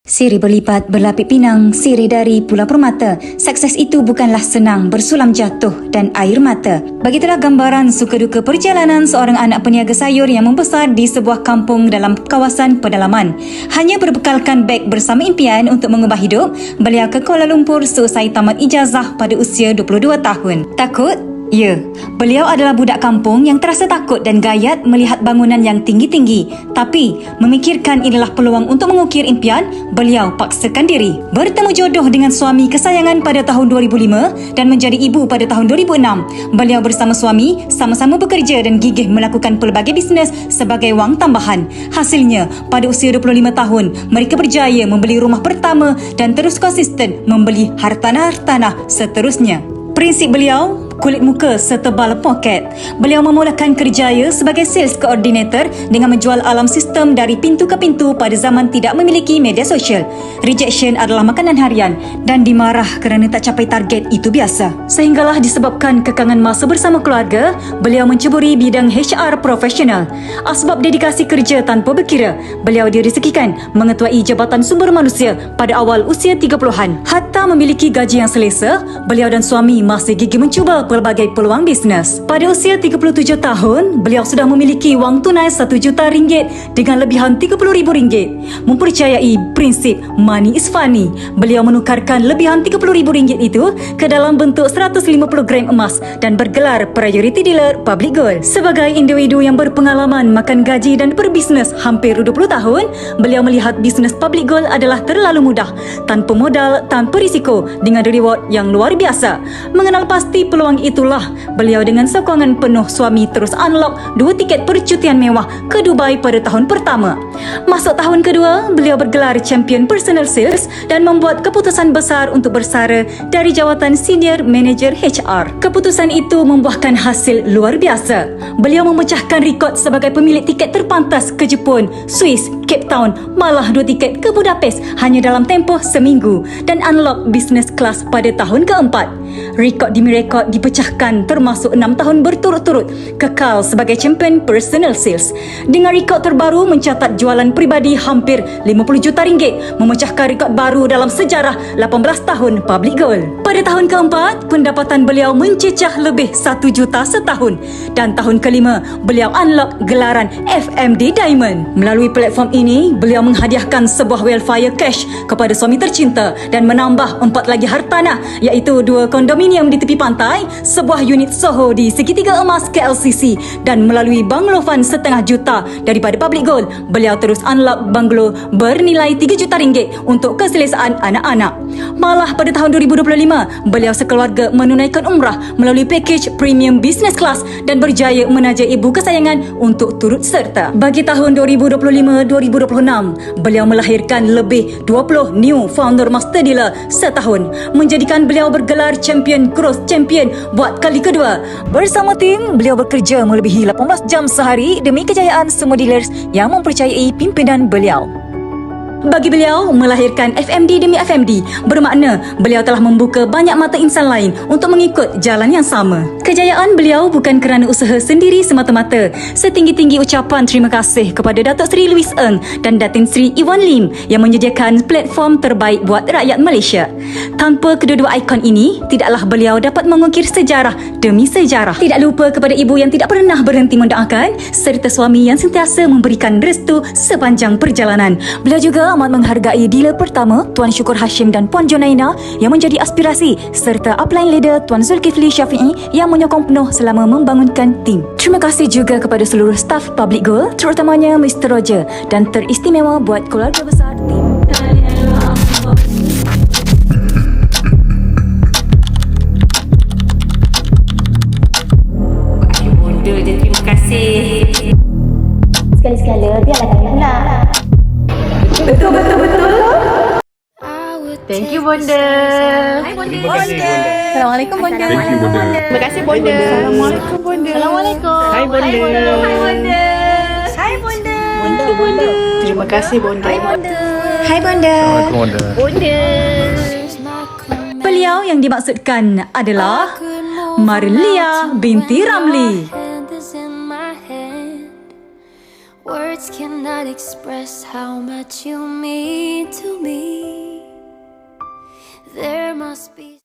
Siri berlipat berlapik pinang, siri dari Pulau Permata. Sukses itu bukanlah senang, bersulam jatuh dan air mata. Begitulah gambaran suka duka perjalanan seorang anak peniaga sayur yang membesar di sebuah kampung dalam kawasan pedalaman. Hanya berbekalkan beg bersama impian untuk mengubah hidup, beliau ke Kuala Lumpur seusai tamat ijazah pada usia 22 tahun. Takut? Ya, beliau adalah budak kampung yang terasa takut dan gayat melihat bangunan yang tinggi-tinggi. Tapi, memikirkan inilah peluang untuk mengukir impian, beliau paksakan diri. Bertemu jodoh dengan suami kesayangan pada tahun 2005 dan menjadi ibu pada tahun 2006. Beliau bersama suami sama-sama bekerja dan gigih melakukan pelbagai bisnes sebagai wang tambahan. Hasilnya, pada usia 25 tahun, mereka berjaya membeli rumah pertama dan terus konsisten membeli hartanah-hartanah seterusnya. Prinsip beliau, kulit muka setebal poket. Beliau memulakan kerjaya sebagai sales coordinator dengan menjual alam sistem dari pintu ke pintu pada zaman tidak memiliki media sosial. Rejection adalah makanan harian dan dimarah kerana tak capai target itu biasa. Sehinggalah disebabkan kekangan masa bersama keluarga, beliau menceburi bidang HR profesional. Asbab dedikasi kerja tanpa berkira, beliau direzekikan mengetuai Jabatan Sumber Manusia pada awal usia 30-an. Hatta memiliki gaji yang selesa, beliau dan suami masih gigih mencuba pelbagai peluang bisnes. Pada usia 37 tahun, beliau sudah memiliki wang tunai RM1 juta dengan lebihan RM30,000. Mempercayai prinsip money is funny, beliau menukarkan lebihan RM30,000 itu ke dalam bentuk 150 gram emas dan bergelar priority dealer public gold. Sebagai individu yang berpengalaman makan gaji dan berbisnes hampir 20 tahun, beliau melihat bisnes public gold adalah terlalu mudah, tanpa modal, tanpa risiko, dengan reward yang luar biasa. Mengenal pasti peluang itulah, beliau dengan sokongan penuh suami terus unlock 2 tiket percutian mewah ke Dubai pada tahun pertama. Masuk tahun kedua, beliau bergelar champion personal sales dan membuat keputusan besar untuk bersara dari jawatan senior manager HR. Keputusan itu membuahkan hasil luar biasa. Beliau memecahkan rekod sebagai pemilik tiket terpantas ke Jepun, Swiss, Cape Town, malah 2 tiket ke Budapest hanya dalam tempoh seminggu dan unlock business class pada tahun keempat. Rekod demi rekod dipecahkan termasuk 6 tahun berturut-turut kekal sebagai champion personal sales. Dengan rekod terbaru mencatat jualan peribadi hampir RM50 juta, memecahkan rekod baru dalam sejarah 18 tahun public gold. Pada tahun keempat, pendapatan beliau mencecah lebih 1 juta setahun dan tahun kelima, beliau unlock gelaran FMD Diamond. Melalui platform ini, beliau menghadiahkan sebuah welfare cash kepada suami tercinta dan menambah 4 lagi hartanah, iaitu 2 kondominium di tepi pantai, sebuah unit Soho di Segitiga Emas KLCC dan melalui banglo fund RM1,5 juta daripada public gold, beliau terus unlock banglo bernilai RM3 juta untuk keselesaan anak-anak. Malah pada tahun 2025, beliau sekeluarga menunaikan umrah melalui package premium business class dan berjaya menaja ibu kesayangan untuk turut serta. Bagi tahun 2025-2026, beliau melahirkan lebih 20 new founder master dealer setahun, menjadikan beliau bergelar champion growth champion buat kali kedua. Bersama tim, beliau bekerja melebihi 18 jam sehari demi kejayaan semua dealers yang mempercayai pimpinan beliau. Bagi beliau, melahirkan FMD demi FMD bermakna beliau telah membuka banyak mata insan lain untuk mengikut jalan yang sama. Kejayaan beliau bukan kerana usaha sendiri semata-mata. Setinggi-tinggi ucapan terima kasih kepada Datuk Seri Louis Ng dan Datin Seri Iwan Lim yang menyediakan platform terbaik buat rakyat Malaysia. Tanpa kedua-dua ikon ini, tidaklah beliau dapat mengukir sejarah demi sejarah. Tidak lupa kepada ibu yang tidak pernah berhenti mendoakan serta suami yang sentiasa memberikan restu sepanjang perjalanan. Beliau juga amat menghargai dealer pertama Tuan Syukur Hashim dan Puan Jonaina yang menjadi aspirasi serta upline leader Tuan Zulkifli Syafi'i yang menyokong penuh selama membangunkan tim. Terima kasih juga kepada seluruh staf Public Gold, terutamanya Mr. Roger, dan teristimewa buat keluarga besar tim. Bonda je terima kasih. Sekali-sekala biarlah kami pula. Betul. Thank you, Bonda. Hai, Bonda. Assalamualaikum, Bonda. Thank you, Bonda. Terima kasih, Bonda. Assalamualaikum, Bonda. Assalamualaikum. Hai, Bonda. Hai, Bonda. Bonda. Terima kasih, Bonda. Hai, Bonda. Hai Bonda. Assalamualaikum, Bonda. Bonda. Beliau yang dimaksudkan adalah Marlia binti Ramli. Words cannot express how much you mean to me. There must be